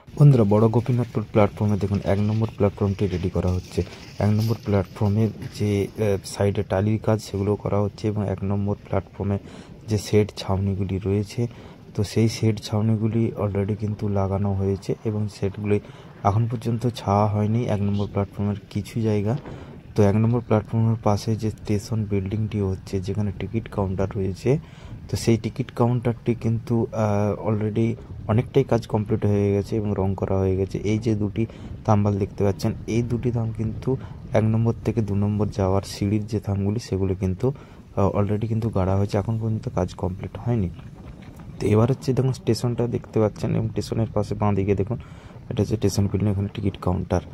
বন্ধুরা, বড় গোপীনাথপুর প্ল্যাটফর্মে দেখুন ১ নম্বর প্ল্যাটফর্মটি রেডি করা হচ্ছে। ১ নম্বর প্ল্যাটফর্মের যে সাইডে টালির কাজ সেগুলো করা হচ্ছে এবং ১ নম্বর প্ল্যাটফর্মে যে শেড ছাউনিগুলি রয়েছে, তো সেই শেড ছাউনিগুলি অলরেডি কিন্তু লাগানো হয়েছে এবং শেডগুলি এখন পর্যন্ত ছাওয়া হয়নি ১ নম্বর প্ল্যাটফর্মের কিছু জায়গা। তো ১ নম্বর প্ল্যাটফর্মের পাশে যে স্টেশন বিল্ডিংটি হচ্ছে, যেখানে টিকিট কাউন্টার রয়েছে, তো সেই টিকিট কাউন্টারটি কিন্তু অলরেডি অনেকটাই কাজ কমপ্লিট হয়ে গেছে এবং রং করা হয়ে গেছে। এই যে দুটি থাম্বাল দেখতে পাচ্ছেন, এই দুটি থাম কিন্তু ১ নম্বর থেকে ২ নম্বর যাওয়ার সিঁড়ির যে থামগুলি সেগুলো কিন্তু অলরেডি কিন্তু গাড়া হয়েছে, এখন পর্যন্ত কাজ কমপ্লিট হয়নি। তো এবার হচ্ছে দেখুন স্টেশনটা দেখতে পাচ্ছেন এবং স্টেশনের পাশে বাঁ দিকে দেখুন এটা হচ্ছে স্টেশন বিল্ডিং, এখানে টিকিট কাউন্টার।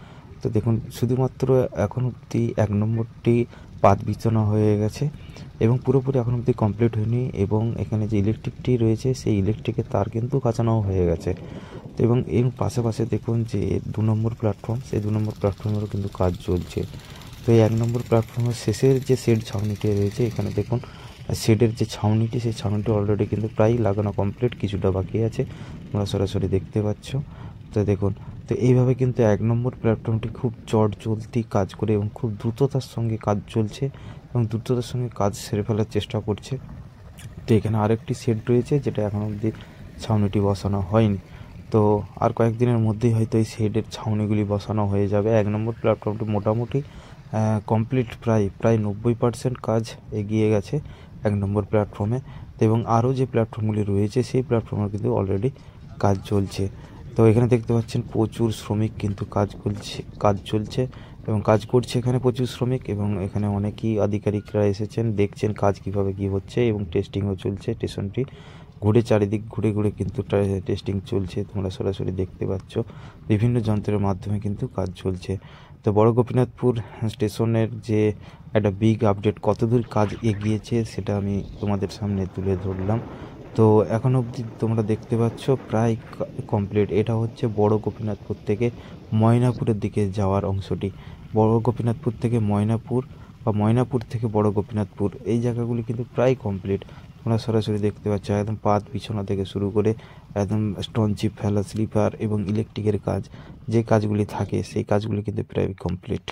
তো দেখুন শুধুমাত্র এখন অবধি ১ নম্বরটি পাত বিছানো হয়ে গেছে এবং পুরোপুরি এখন অবধি কমপ্লিট হয়নি এবং এখানে যে ইলেকট্রিকটি রয়েছে সেই ইলেকট্রিকের তার কিন্তু কাঁচানোও হয়ে গেছে। তো এবং এর পাশে দেখুন যে ২ নম্বর প্ল্যাটফর্ম, সেই ২ নম্বর প্ল্যাটফর্মেরও কিন্তু কাজ চলছে। তো এই ১ নম্বর প্ল্যাটফর্মের শেষের যে শেড ছাউনিটি রয়েছে, এখানে দেখুন শেডের যে ছাউনিটি, সেই ছাউনিটি অলরেডি কিন্তু প্রায় লাগানো কমপ্লিট, কিছুটা বাকি আছে, তোমরা সরাসরি দেখতে পাচ্ছ। তো দেখুন, তো এইভাবে কিন্তু ১ নম্বর প্ল্যাটফর্মটি খুব চলতি কাজ করে এবং খুব দ্রুততার সঙ্গে কাজ চলছে এবং দ্রুততার সঙ্গে কাজ সেরে ফেলার চেষ্টা করছে। তো এখানে আরেকটি শেড রয়েছে যেটা এখন অবধি ছাউনিটি বসানো হয়নি। তো আর কয়েকদিনের মধ্যেই হয়তো এই শেডের ছাউনিগুলি বসানো হয়ে যাবে। ১ নম্বর প্ল্যাটফর্মটি মোটামুটি কমপ্লিট, প্রায় ৯০% কাজ এগিয়ে গেছে ১ নম্বর প্ল্যাটফর্মে। এবং আরও যে প্ল্যাটফর্মগুলি রয়েছে সেই প্ল্যাটফর্মে কিন্তু অলরেডি কাজ চলছে। তো এখানে দেখতে পাচ্ছেন প্রচুর শ্রমিক কিন্তু কাজ চলছে এবং কাজ করছে এখানে প্রচুর শ্রমিক, এবং এখানে অনেকেই আধিকারিকরা এসেছেন, দেখছেন কাজ কীভাবে কী হচ্ছে এবং টেস্টিংও চলছে। স্টেশনটি চারিদিক ঘুরে কিন্তু টেস্টিং চলছে, তোমরা সরাসরি দেখতে পাচ্ছ। বিভিন্ন যন্ত্রের মাধ্যমে কিন্তু কাজ চলছে। তো বড় গোপীনাথপুর স্টেশনের যে একটা বিগ আপডেট, কতদূর কাজ এগিয়েছে সেটা আমি তোমাদের সামনে তুলে ধরলাম। তো এখন অবধি তোমরা দেখতে পাচ্ছ প্রায় কমপ্লিট। এটা হচ্ছে বড় গোপীনাথপুর থেকে ময়নাপুরের দিকে যাওয়ার অংশটি। বড় গোপীনাথপুর থেকে ময়নাপুর বা ময়নাপুর থেকে বড় গোপীনাথপুর, এই জায়গাগুলি কিন্তু প্রায় কমপ্লিট, তোমরা সরাসরি দেখতে পাচ্ছ। একদম পাত বিছানা থেকে শুরু করে একদম স্টোন চিপ ফেলা, স্লিপার এবং ইলেকট্রিকের কাজ, যে কাজগুলি থাকে সেই কাজগুলি কিন্তু প্রায় কমপ্লিট।